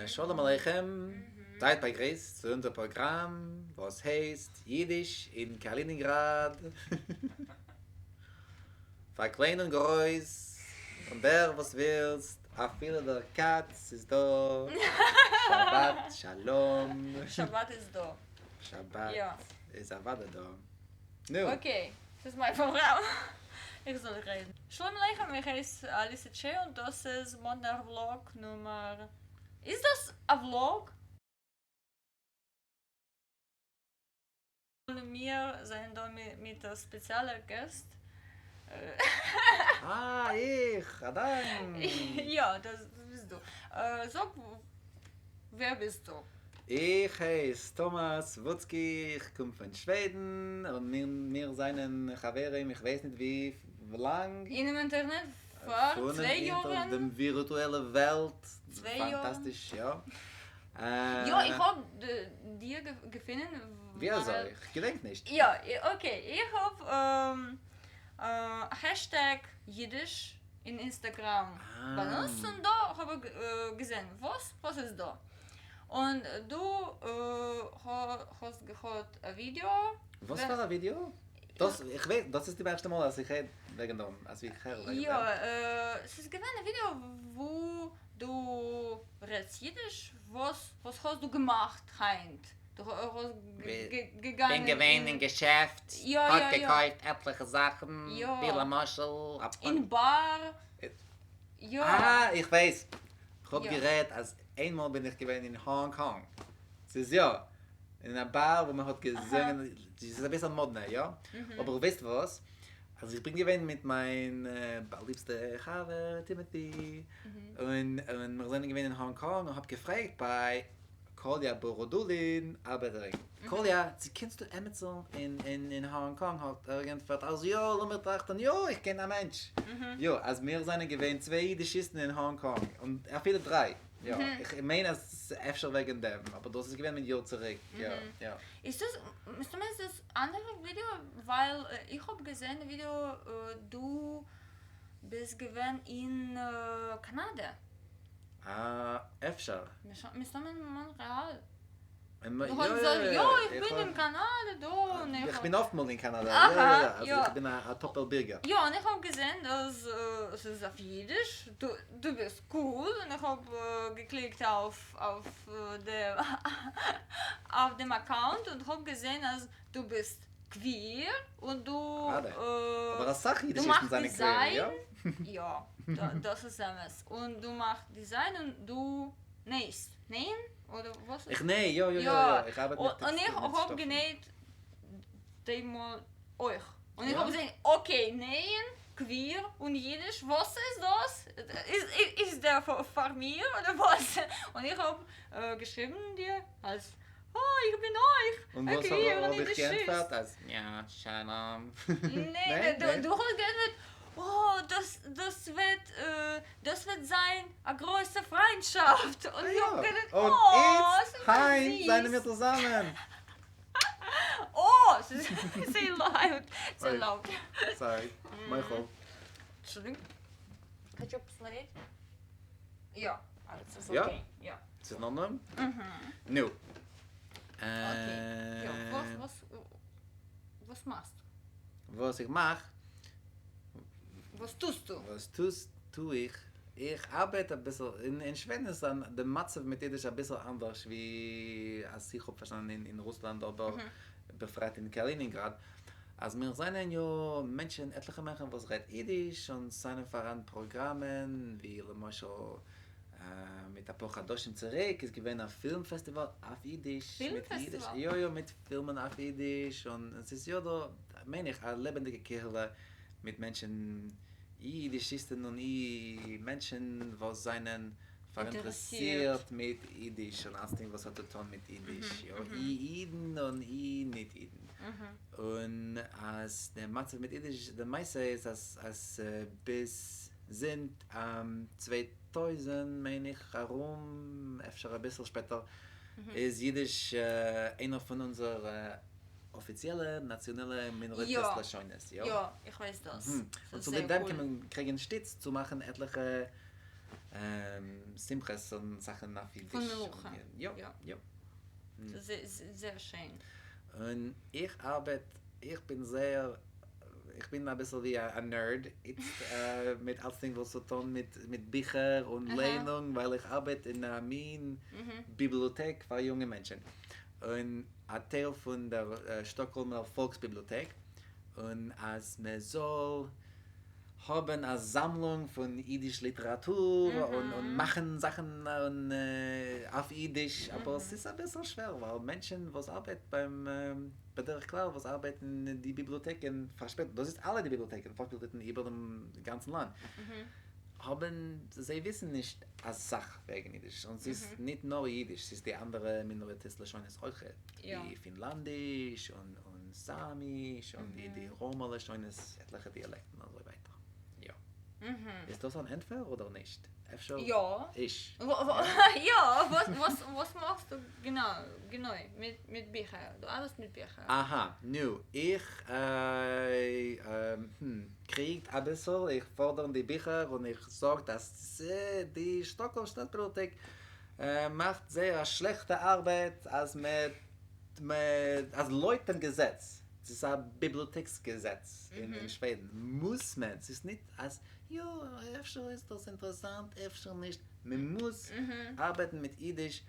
Shalom Aleichem, Zeit bei Grace zu unserem Programm, was heißt Jiddisch in Kaliningrad. Für klein und groß, und der, was willst, a viele der Katz ist da. Shabbat, Shalom. Shabbat ist da. Shabbat Ja. ist Avada da. Nu, Okay, das ist mein Programm. Ich soll reden. Shalom Aleichem, ich heiße Alice Che und das ist mein Vlog Nummer... Ist das ein Vlog? Wir sind da mit einem speziellen Gast. ich, Adam. Ja, das bist du. Sag, wer bist du? Ich heiße Thomas Wutzki, ich komme von Schweden und wir sind Chaverim, ich weiß nicht wie lang. In dem Internet vor 2 Jahren. In der virtuellen Welt. 2 Jahren. Fantastisch, ja. Ja, ich habe dir gefunden. Wie soll ich? Gedenk nicht. Ja, okay. Ich habe Hashtag Jiddisch in Instagram benutzt und da habe ich gesehen, was ist da? Und du hast gehört ein Video. Was war das Video? Das, ich weiß, das ist das erste Mal, dass ich rede wegen dem, als ich höre. Ja, es ist ein Video, wo du redest Jiddisch. Was hast du gemacht, Heint? Du hast gegangen. Bin gewesen im Geschäft, Ja, hat ja, gekauft etliche Sachen, Ja. viele Muschel, In Bar. Ja. ich weiß. Ich habe Ja. geredet, als einmal bin ich gewesen in Hongkong. Es ist ja in einer Bar, wo man hat gesungen, es ist ein bisschen modern, ja. Aber wisst ihr was? Also ich bin gewesen mit meinem liebsten Chave, Timothy, und wir sind gewesen in Hongkong und habe gefragt bei Kolja Borodulin, Arbeiterin. Kolja, sie kennst du Emerson in Hongkong? Hat irgendwas, also ja, lass mich trachten, ja, ich kenne einen Mensch. Ja, also wir sind gewesen 2 Jiddischisten in Hongkong und er viele 3. Ja, ich meine, es ist öfter wegen dem, aber das ist gewesen mit Jahr zurück. Ja, ja. Ist das andere Video? Weil ich habe gesehen, Video, du bist gewesen in Kanada. Öfter. Wir sind mal real. Ja, Du hast gesagt, ja, ich bin in Kanada, da. Und Ich bin oft mal in Kanada. Aha, Also ja. ich bin ein Doppelbürger. Ja, und ich habe gesehen, dass es ist auf Jiddisch. Du bist cool. Und ich habe geklickt auf auf dem Account und habe gesehen, dass du bist queer und du Aber das Sache, du das machst ist seine Design. Quelle, Ja, das ist alles. Und du machst Design und du nähst. Nähen? Oder was? Ich nee, ja. Ich arbeite Und ich mit habe Stoffen. genäht einmal euch. Und ich Ja? habe gesagt, okay, nähen, queer und Jiddisch, was ist das? Ist der von mir oder was? Und ich habe geschrieben dir als, oh, ich bin euch. Und was queer habe und ich Jiddisch geantwortet? Als, ja, Shalom. Nee, du hast gesagt, oh, das wird sein, eine große Freundschaft. Und ich habe gedacht, Und oh, es jetzt, ist Hein, süß. seien wir zusammen. Oh, es ist sehr laut. Sehr Ой. laut. Sorry, Michael. Entschuldigung. Хочу посмотреть? Ja, alles ist Ja? okay. Ja. Ist das noch nicht? Nu. Okay. Ja, was machst du? Was ich mache, Was tust du? was tue ich? Ich arbeite ein bisschen, in Schweden ist dann der Matze mit Jiddisch ein bisschen anders, wie als ich habe verstanden in Russland, aber befreit in Kaliningrad. Also wir sind ja Menschen, etliche Menschen, die reden Jiddisch und sind voran Programmen, wie zum Beispiel mit Apochadoshim zurück, es gibt ein Filmfestival auf Jiddisch. Filmfestival? Mit Jiddisch. Ja, mit Filmen auf Jiddisch und es ist ja da, meine ich, eine lebendige Kirche mit Menschen, Jiddischisten und Menschen, die seinen interessiert mit Jiddisch und alles Ding, was hat zu tun mit Jiddisch. Ja, Jiden und nicht Jiden. Und als der Matze mit Jiddisch, der meiste ist, als bis sind 2000, meine ich, herum, öfter ein bisschen später, ist Jiddisch einer von unseren offiziellen, nationalen Minoritätslöschungen. Ja, ich weiß das. Und zu dem kann man kriegen Stütz zu machen, etliche Simches und Sachen nach wie Von Melucha. Ja, Ja. ja. Sehr, sehr schön. Und ich bin ein bisschen wie ein Nerd jetzt, mit alles Ding, was zu tun mit Bücher und Aha. Lehnung, weil ich arbeite in einer Bibliothek für junge Menschen. Und ein Teil von der Stockholmer Volksbibliothek. Und als man soll haben eine Sammlung von jüdischer Literatur und machen Sachen auf Jiddisch, aber es ist ein bisschen schwer, weil Menschen, was arbeiten bei der Klar, was arbeiten in die Bibliotheken, das ist alle die Bibliotheken, Volksbibliotheken über dem ganzen Land, sie wissen nicht als Sache wegen Jiddisch. Und es ist nicht nur Jiddisch, es ist die andere Minoritätsler schon ist auch, Ja. die Finnlandisch und Samisch und die Romale schon ist etliche Dialekten und so weiter. Ist das ein Entfer oder nicht? Ja. Ich. Ja, was machst du genau mit Büchern? Du arbeitest mit Büchern. Aha, nu, ich krieg ein bisschen, ich fordere die Bücher und ich sage, dass die Stockholm Stadtbibliothek macht sehr schlechte Arbeit als als Leutengesetz. Es ist ein Bibliotheksgesetz in Schweden. Muss man, es ist nicht als, ja, öfter ist das interessant, öfter nicht. Man muss arbeiten mit Jiddisch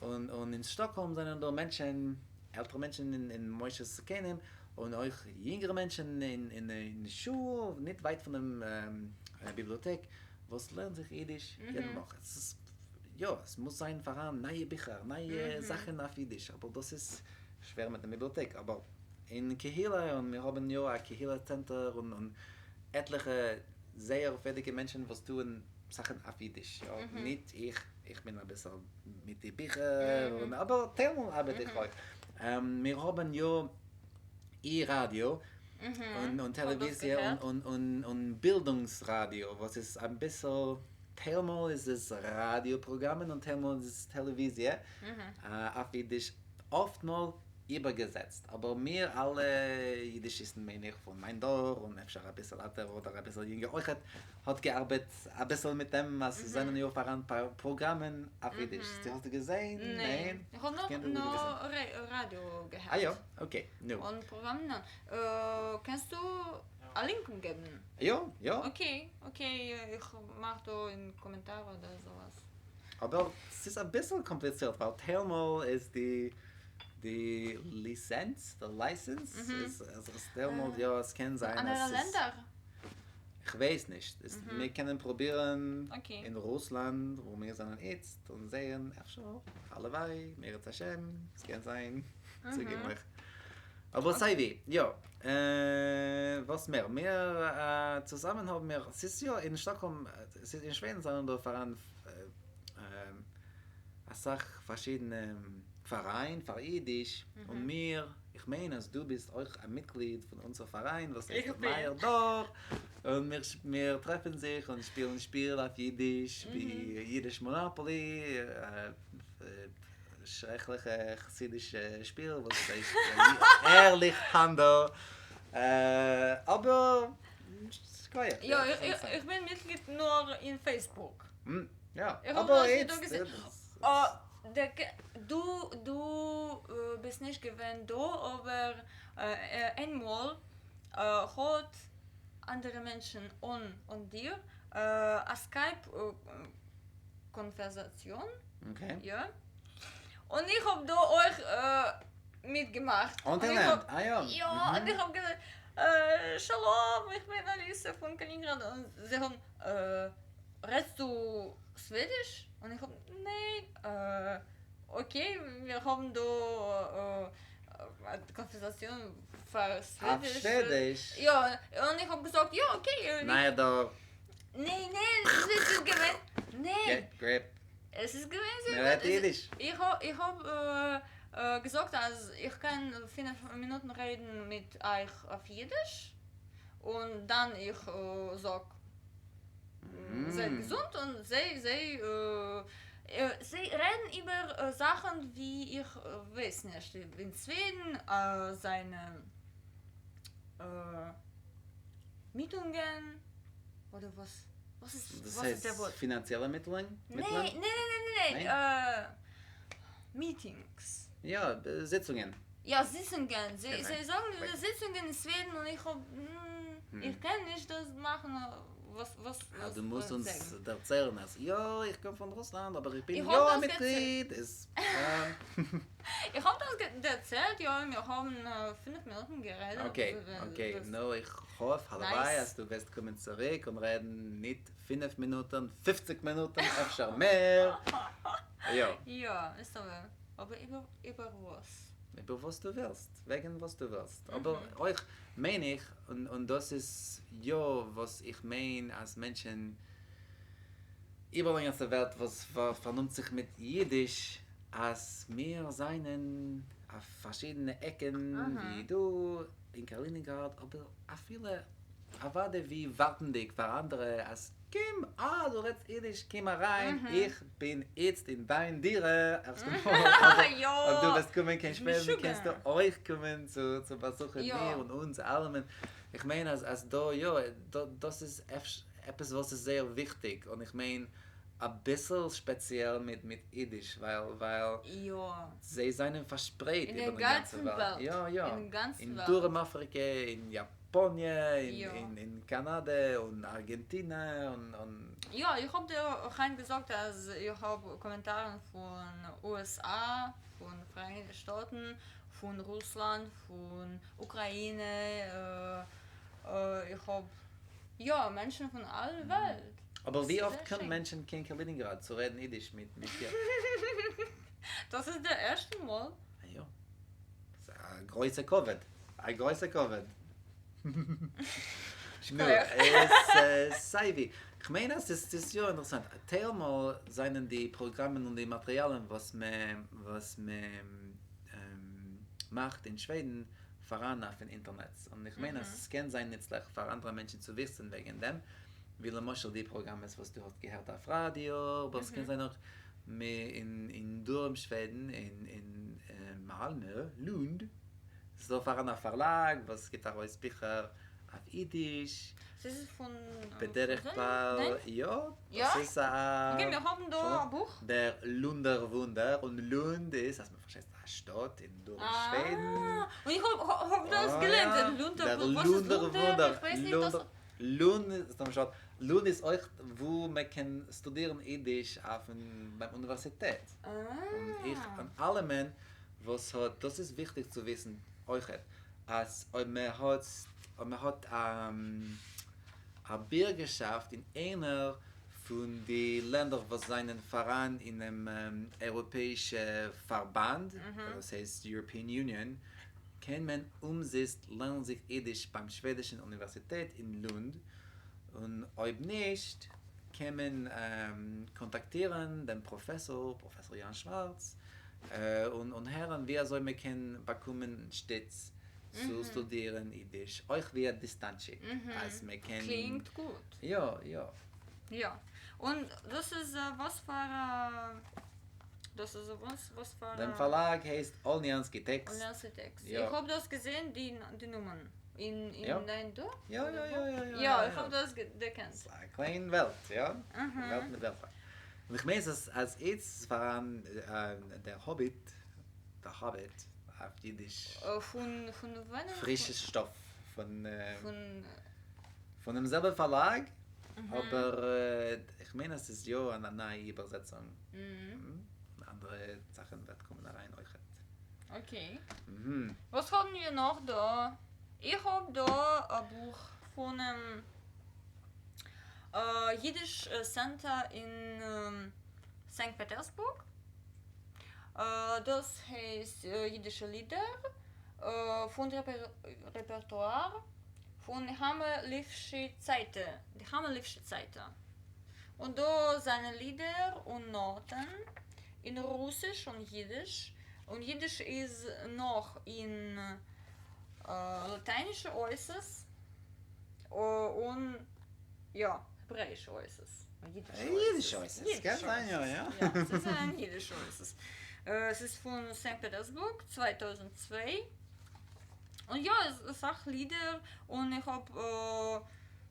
und in Stockholm sind da Menschen, ältere Menschen in Moishes kennen und auch jüngere Menschen in der Schule, nicht weit von der Bibliothek, was lernen sich Jiddisch jeden Woche. Es muss sein voran, neue Bücher, neue Sachen auf Jiddisch, aber das ist schwer mit der Bibliothek, aber in Kehila und wir haben ja ein Kehila Center und etliche sehr fertige Menschen, was tun Sachen auf Jiddisch. Ja. Nicht ich bin ein bisschen mit den Büchern, aber Thelma arbeite ich auch. Wir haben ja E-Radio und Television und Bildungsradio, was ist ein bisschen, Thelma ist es Radioprogramm und Thelma ist es Television auf Jiddisch. Oftmals übergesetzt. Aber wir alle Jiddischisten, meine ich, von mein Dorf und öfter ein bisschen älter oder ein bisschen jünger, euch hat gearbeitet ein bisschen mit dem, was sind ja voran ein paar Programme auf Jiddisch. Hast du gesehen? Nein? Ich habe noch Radio gehört. Ah ja, okay. No. Und Programme, kannst du einen Link geben? Ja. Okay, ich mache da in Kommentare oder sowas. Aber es ist ein bisschen kompliziert, weil Thelma ist die Lizenz, der License, ist Thelma, ja, es kann sein. Andere Länder? Ich weiß nicht. Wir können probieren in Russland, wo wir sind jetzt und sehen, Halawai, Meretz Hashem, es kann sein, aber sei wie, ja, was mehr? Wir zusammen haben wir, es ist ja in Stockholm, es ist in Schweden, sondern da voran verschiedene Verein, Jiddisch und mir, ich meine, du bist auch ein Mitglied von unserem Verein, was ist Meier Dorf und wir treffen sich und spielen Spiel auf Jiddisch, wie Jiddisch Monopoly, schreckliche chassidische Spiel, was ist ehrlich Handel, aber ja, ich bin Mitglied nur in Facebook. Ja, ich aber jetzt du bist nicht gewesen da, aber einmal hat andere Menschen und dir eine Skype-Konversation. Okay. Ja. Und ich habe da euch mitgemacht. Und ja. Ja, und ich habe gesagt, Shalom, ich bin Alice von Kaliningrad. Und sie haben, redest du Schwedisch? Und ich habe, nein, okay, wir haben da eine Konversation für Schwedisch. Auf Schwedisch? Ja, und ich habe gesagt, ja, okay. Nein, da. Nein, es ist gewesen. Nein. Grip. Es ist gewesen. Ja, Jiddisch. Ich habe gesagt, dass ich kann 5 Minuten reden mit euch auf Jiddisch und dann ich sag, seid gesund und sie reden über Sachen, wie ich weiß nicht, in Schweden seine Mietungen oder was Was ist heißt der Wort? finanzielle Mittel? Nee. Nein? Meetings. Ja, Sitzungen. Ja, Sitzungen. Sie Genau. sagen Sitzungen in Schweden und ich kann nicht das machen, was Du musst uns sagen. erzählen, als, ja, ich komme von Russland, aber ich bin Ich hab ja das Mitglied. Ist, Ich habe das erzählt, ja, wir haben 5 Minuten geredet. okay. No, ich hoffe, dabei, dass du wirst kommen zurück und reden nicht 5 Minuten, 50 Minuten, öfter mehr. Ja. Ja, ist aber über was? Über was du willst, wegen was du willst. Aber euch meine ich, und das ist ja, was ich meine als Menschen über die ganze Welt, was vernimmt sich mit Jiddisch, als wir seien auf verschiedene Ecken, wie du in Kaliningrad, aber auch viele erwarten wie warten dich für andere, als Kim, du redest Jiddisch, komm mal rein, ich bin jetzt in dein Dire, erst einmal, Ja. ob du wirst kommen, kein Ich Schmerz, bin kannst du euch kommen zu besuchen, Ja. mir und uns allen. Ich meine, als da, ja, das ist etwas, was ist sehr wichtig, und ich meine, ein bisschen speziell mit Jiddisch, weil Ja. sie sind verspreit In über der die ganze ganzen Welt. Ja. In der ganzen In Welt. Durmafrika, in Japanien, Ja. in Kanada und Argentinien und Ja, ich habe dir auch gesagt, dass ich habe Kommentare von USA, von Vereinigten Staaten, von Russland, von Ukraine. Ich habe Menschen von aller Welt. aber Das wie ist oft sehr können schön. Menschen in Kaliningrad zu reden Jiddisch mit dir? Das ist der erste Mal. Ja. Das ist ein großer Covid. Ein großer Covid. Nur, Saivi, ich meine, das ist ja interessant. Teil mal seien die Programme und die Materialien, was man macht in Schweden, voran auf dem Internet. Und ich meine, es kann sein nützlich für andere Menschen zu wissen wegen dem, wie zum die Programme, was du hast gehört auf Radio, aber es kann sein auch in Durm, Schweden, in Malmö, Lund, so voran auf Verlag, was gibt auch als Bücher auf Jiddisch. Das ist von. Bederich von Klar, Nein? ja, Ja? das ist Okay, wir haben da ein Buch. der Lunder Wunder, und Lund ist, als man versteht, eine Stadt in Schweden. Und ich hab das gelernt. Der Was ist Lunder Wunder. Ich weiß nicht, das. Lund ist euch, wo man kann studieren Jiddisch beim Universität. Und ich an alle Menschen, was hat, das ist wichtig zu wissen, euch, als man hat eine Bürgerschaft in einer von den Ländern, was seinen voran in einem europäischen Verband, das heißt European Union, kann man lernen sich Jiddisch beim schwedischen Universität in Lund, und ob nicht, kann man kontaktieren den Professor Jan Schwarz, und hören, wie soll man bekommen stets zu studieren Jiddisch. Euch wird distanziert, als man kann. Klingt gut. Ja. Ja. Und das ist was für. Das ist was für. Der Verlag heißt Olnianski Text. Text. Ja. Ich habe das gesehen, die Nummern. In Ja. dein Dorf? Ja. Ja, ich habe das gekannt. Das ist eine kleine Welt, ja. Welt mit Welt. Und ich meine, als jetzt waren der Hobbit auf Jiddisch, Von wann? frisches Stoff von Von. demselben Verlag, aber ich meine, es ist ja eine neue Übersetzung. Andere Sachen wird kommen rein euch. Okay. Mhm. Was haben wir noch da? Ich habe da ein Buch von einem Jiddisch Center in St. Petersburg. Das heißt jiddische Lieder von Repertoire von Hamelivsche Zeiten. Die Hamelivsche Zeiten. Und da seine Lieder und Noten in Russisch und Jiddisch. Und Jiddisch ist noch in lateinische äußerst und ja, hebräische äußerst. Jiddisch äußerst, kann sein, ja. Ja, es ist ein Jiddisch äußerst. Es ist von St. Petersburg 2002. Und ja, es ist auch Lieder, und ich habe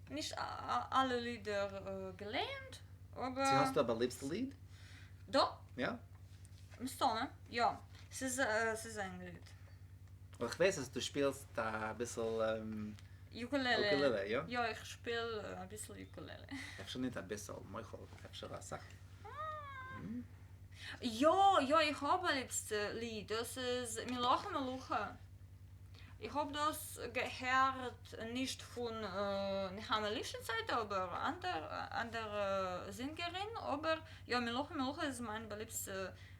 nicht alle Lieder gelernt, aber... Sie hast du aber liebste Lied? Doch, Ja? im Stone, ja. Es ist ein Lied. Aber ich weiß, dass du spielst da ein bisschen Ukulele. Ukulele, ja? Ja, ich spiele ein bisschen Ukulele. Ich habe schon nicht ein bisschen, Michael, ich habe schon gesagt. Ja, ich habe das Lied. Das ist Meluche Meluche. Ich habe das gehört nicht von Nechama Zeit, aber andere Sängerin. Aber ja, Meluche Meluche ist mein beliebtes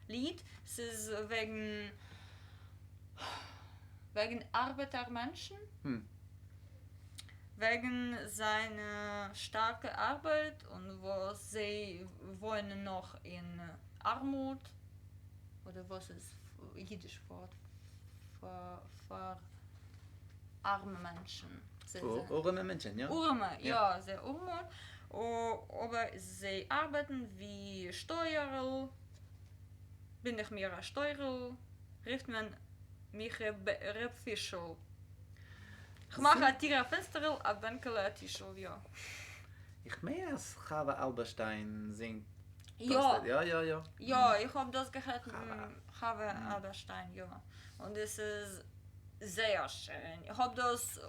Lied. Es ist wegen Arbeitermenschen. Wegen seiner starken Arbeit und wo sie wohnen noch in Armut oder was ist jiddisch Wort für arme Menschen. Arme Menschen, ja? Arme, ja, sehr arm. Aber sie arbeiten wie Steuerer, bin ich mehr als Steuerer, ruft man mich Rebfischl. Ich mache ein Tier Fenster, ein Bänkel, ein Tischl, ja. Ich meine, dass Chava Alberstein singt. Ja. Ja. Ja, ich habe das gehört mit Chava Alberstein, ja. Und es ist sehr schön. Ich habe das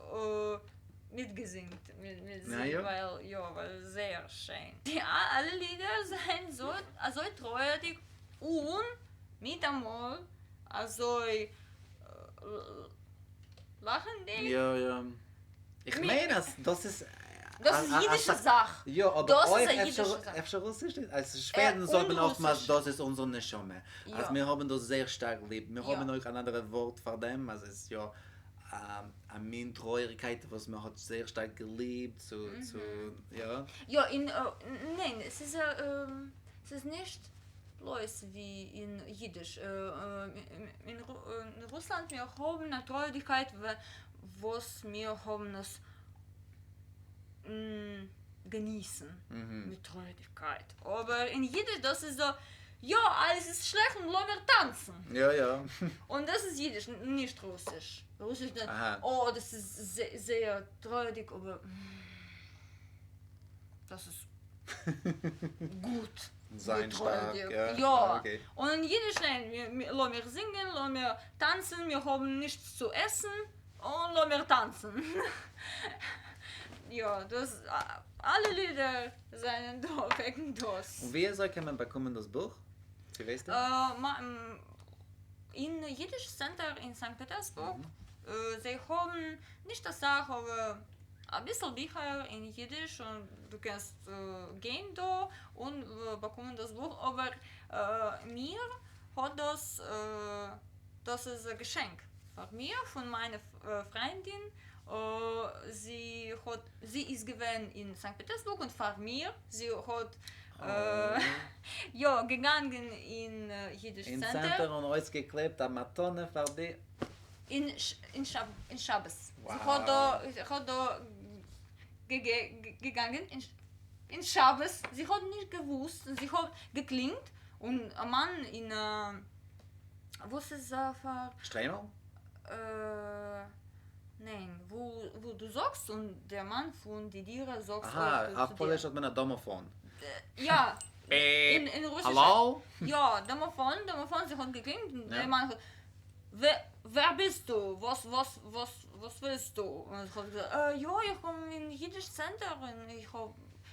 mitgesingt mit sie, ja? weil sehr schön. Ja, alle Lieder sind so treurig und mit einmal also lachen die. Ja. Ich meine, das ist... Das ist jüdische Sache. Ja, aber Das euch ist eine jüdische Sache. Efter Russisch nicht. Als Schweden sagt man und oftmals, Russisch. das ist unser Neshome. Ja. Also wir haben das sehr stark lieb. Wir Ja. haben auch ein anderes Wort für dem. Also es ist ja eine Mintreuigkeit, was man hat sehr stark geliebt. Ja. Ja, nein, es ist nicht bloß wie in Jiddisch. In Russland wir haben eine Treuigkeit, was wir haben das genießen mit Treuigkeit. Aber in Jiddisch das ist so, ja, alles ist schlecht und lass wir tanzen. Ja. Und das ist Jiddisch, nicht Russisch. Russisch dann, Aha. oh, das ist sehr, sehr treuig, aber das ist gut. Sein stark, ja. Ja. Okay. Und in Jiddisch, nein, lass wir singen, lass wir tanzen, wir haben nichts zu essen und lass wir tanzen. Ja, das, alle Lieder sind da wegen das. Und wie soll man bekommen das Buch? Wie weißt du? In Jiddisch Center in St. Petersburg, sie haben nicht das Sache, aber ein bisschen Bücher in Jiddisch und du kannst gehen da und bekommen das Buch, aber mir hat das ist ein Geschenk von mir, von meiner Freundin. Sie ist gewesen in St. Petersburg und von mir, sie hat ja, gegangen in Jiddisch In Center. Center und alles geklebt, eine Matone für dich. In Shabbos. Wow. Sie hat da gegangen in Shabbos. Sie hat nicht gewusst, sie hat geklingt und ein Mann in was ist das für Stremel? nein, wo du sagst und der Mann von die Tiere sagst Aha, zu auf dir. Polisch hat man ein Domofon. Ja, in Russisch. Hallo? Ja, Domofon, sie hat geklingt und Ja. der Mann hat, wer bist du? Was willst du? Und ich habe gesagt, ja, ich komme in Jiddisch Center und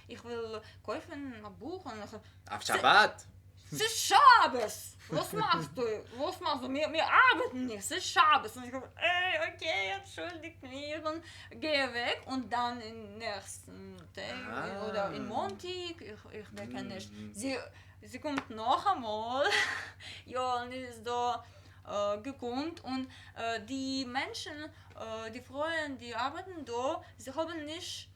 ich will kaufen ein Buch und ich Auf Shabbat? es ist Schabes! Was machst du? Wir arbeiten nicht, es ist Schabes. Und ich habe, okay, entschuldigt mich und gehe weg. Und dann im nächsten Tag oder in Montag, ich denke nicht, sie kommt noch einmal. Ja, und ist da gekommen und die Menschen, die Frauen, die arbeiten da, sie haben nicht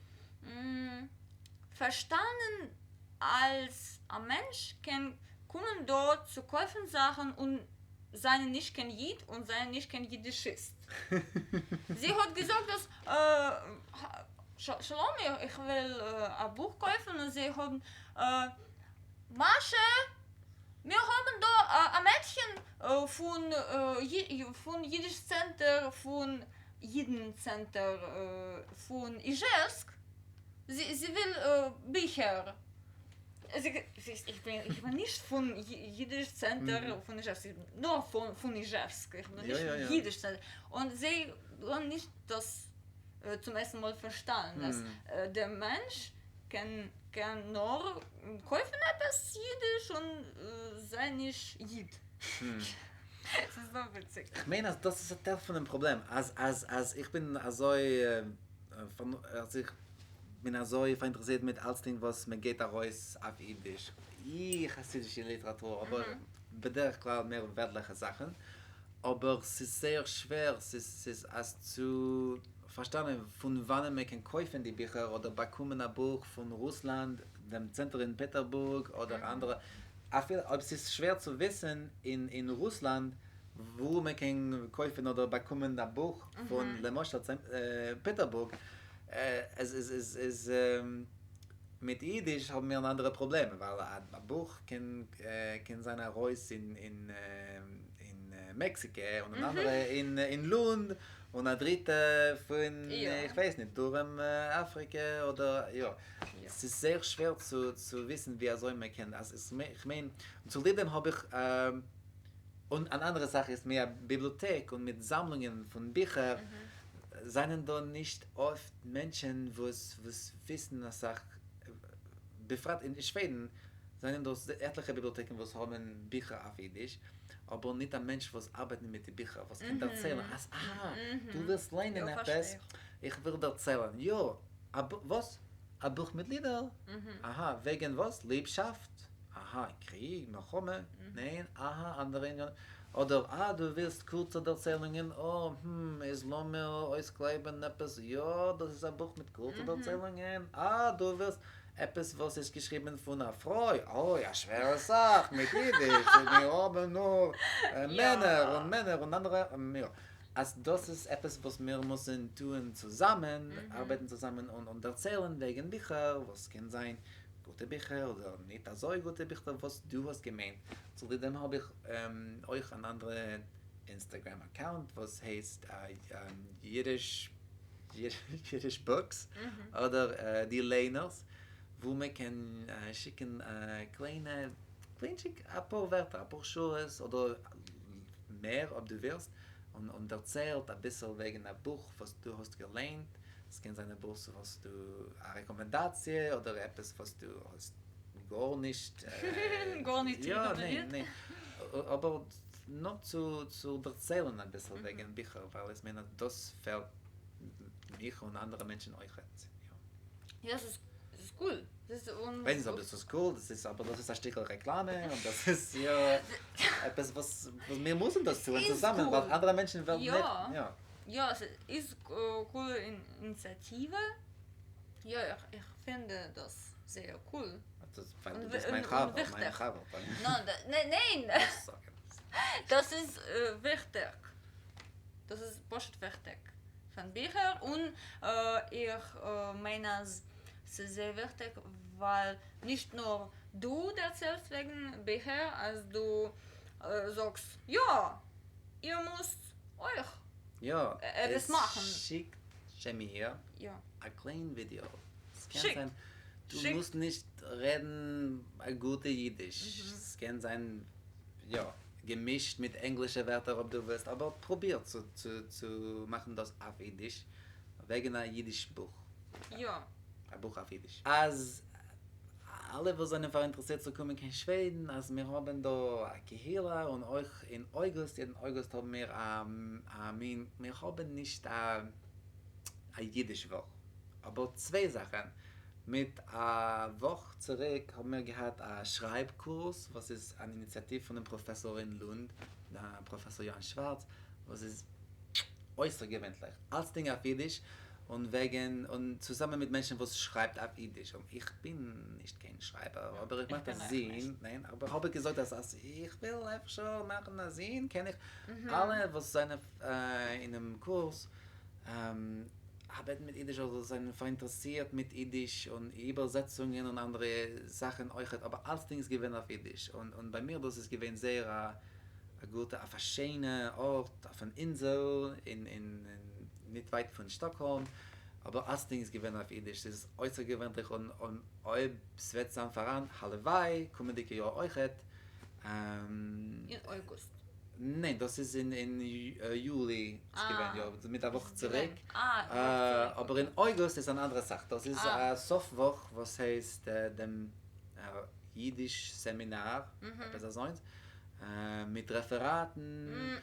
verstanden, als ein Mensch kann kommen dort zu kaufen Sachen und seine nicht kein Jid und seine nicht kein Jiddischist. Sie hat gesagt, dass Shalom, ich will ein Buch kaufen und sie haben Masche, wir haben da ein Mädchen von Jiddisch Center, von Jiden Center, von Ijelsk sie will Bücher. Also, ich bin nicht von Jiddisch Center, von Ijevsk, nur von Ijevsk. Ich bin nicht von Jiddisch Center. Und sie wollen nicht das zum ersten Mal verstehen, dass der Mensch kann nur kaufen etwas Jiddisch und sei nicht Jid. Das ist so witzig. Ich meine, das ist ein Teil von dem Problem. Als ich bin so bin so interessiert mit alles Ding, was man geht raus auf Jiddisch. Ich hasidische Literatur, aber bedeutet klar mehr wertliche Sachen. Aber es ist sehr schwer, es ist als zu verstanden, von wann man kann kaufen die Bücher oder bekommen ein Buch von Russland, dem Zentrum in Peterburg oder andere. Aber es ist schwer zu wissen in Russland, wo man kann kaufen oder bekommen ein Buch von Lemosha Peterburg. Mit Jiddisch haben wir andere Probleme, weil ein Buch kann sein Reus in Mexiko und ein anderer in Lund und ein dritter von, ich weiß nicht, durch Afrika oder ja. Es ist sehr schwer zu wissen, wie soll man kennen. Also ich meine, zu dem habe ich und eine andere Sache ist mehr Bibliothek und mit Sammlungen von Büchern seien da nicht oft Menschen, wo es wissen, dass befragt in Schweden seien da etliche Bibliotheken, wo es haben Bücher auf Jiddisch, aber nicht ein Mensch, was arbeitet mit den Büchern, was kann erzählen. Du willst lernen etwas, ich will erzählen. Ja, aber was? Ein Buch mit Lieder? Aha, wegen was? Liebschaft? Aha, Krieg, Milchome? Nein, aha, andere. Oder, du willst kurze Erzählungen, es lassen wir auskleiben etwas, ja, das ist ein Buch mit kurzen Erzählungen. Du willst etwas, was ist geschrieben von einer Frau, ja, schwere Sache, mit Jiddisch, wir haben nur Männer und andere, ja. Also das ist etwas, was wir müssen tun zusammen, arbeiten zusammen und erzählen wegen Bücher, was kann sein, gute Bücher oder nicht so gute Bücher, was du hast gemeint. Zudem habe ich euch einen anderen Instagram-Account, was heißt Jiddisch Books oder die Laners, wo man kann schicken kleine ein paar Wörter, ein paar Schuhes oder mehr, ob du willst, und erzählt ein bisschen wegen einem Buch, was du hast gelernt. Es kann sein ein Buch, was du eine Rekommendation oder etwas, was du hast gar nicht ja, nein. Aber noch zu erzählen ein bisschen wegen Bücher, weil ich meine, das fällt mich und andere Menschen euch jetzt. Ja, das ist cool. Das ist weiß nicht, ob das ist cool, das ist ein Stück Reklame und das ist ja etwas, was wir müssen das tun zusammen, cool. Weil andere Menschen werden nicht. Ja, es ist eine coole Initiative. Ja, ich finde das sehr cool. Das ist mein Chava. Nein. Das ist wichtig. Das ist echt wichtig. Von Büchern und ich meine, es ist sehr wichtig, weil nicht nur du erzählst wegen Bücher, als du sagst, ja, ihr müsst euch etwas machen. Schickt mir ein kleines Video. Es kann sein, du musst nicht reden ein gutes Jiddisch. Es kann sein, gemischt mit englischen Wörtern, ob du willst, aber probier zu machen das auf Jiddisch, wegen einem Jiddisch Buch. Ja. Ein Buch auf Jiddisch. Als alle, die sind einfach interessiert zu kommen in Schweden, als wir haben da eine Kehila und euch in August haben wir wir haben nicht eine Jiddisch Woche, aber zwei Sachen. Mit einer Woche zurück haben wir gehabt einen Schreibkurs, was ist eine Initiative von dem Professor in Lund, der Professor Jan Schwarz, was ist äußerst gewöhnlich. Alles Dinge auf Jiddisch und zusammen mit Menschen, die schreibt auf Jiddisch. Und ich bin nicht kein Schreiber, aber ich mache das sehen. Nein, aber habe gesagt, dass ich will einfach schon machen das sehen, kenne ich alle, was sind in einem Kurs arbeiten mit Jiddisch oder sind interessiert mit Jiddisch und Übersetzungen und andere Sachen euch, aber alles Ding ist gewesen auf Jiddisch und bei mir das ist gewesen sehr ein guter, ein schöner Ort, auf einer Insel in nicht weit von Stockholm aber als Ding ist gewinnt auf Jiddisch, das ist äußerst gewöhnlich und es wird dann voran, Hallewei, kommen die ja euch In August. nein, das ist in Juli gewinnt, ja, mit der Woche zurück. Aber in August ist eine andere Sache, das ist eine Softwoche, was heißt dem Jiddisch-Seminar, besser sein. Mit Referaten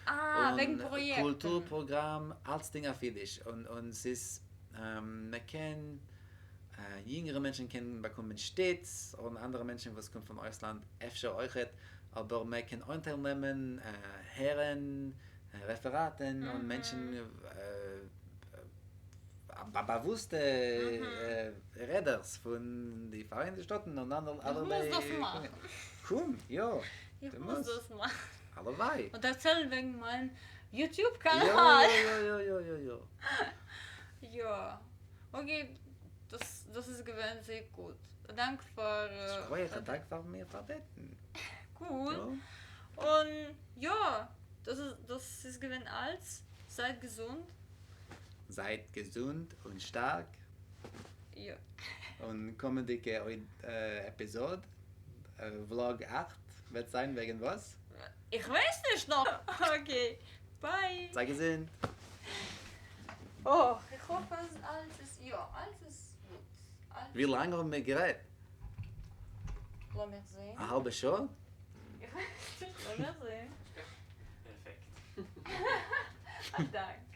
wegen und Projekten. Kulturprogramm, alles Dinge auf Jiddisch. Und es ist, man kann, jüngere Menschen können bekommen stets und andere Menschen, was kommen vom Ausland, öfter euch, aber man kann Anteil nehmen, Herren, Referaten und Menschen, bewusste Reders von den Vereinigten Staaten und allerlei. Ich muss das machen. Komm, ja. Ich Du muss musst. das machen. Allerlei. Und erzählen wegen meinem Ja, YouTube-Kanal. ja. Ja. Okay, das ist gewesen sehr gut. Danke für... Ich freue mich, danke für mir verbeten. Cool. Ja. Und ja, das ist gewesen alles. Seid gesund. Seid gesund und stark Ja. und kommen die Episode, Vlog 8, wird sein wegen was? Ich weiß nicht noch. Okay, bye. Sei gesund. Oh, ich hoffe, alles ist... Ja, alles ist gut. Alles Wie lange haben wir geredet? Lass mich sehen. Eine halbe Stunde? Ich weiß nicht, lass mich sehen. Perfekt. Danke.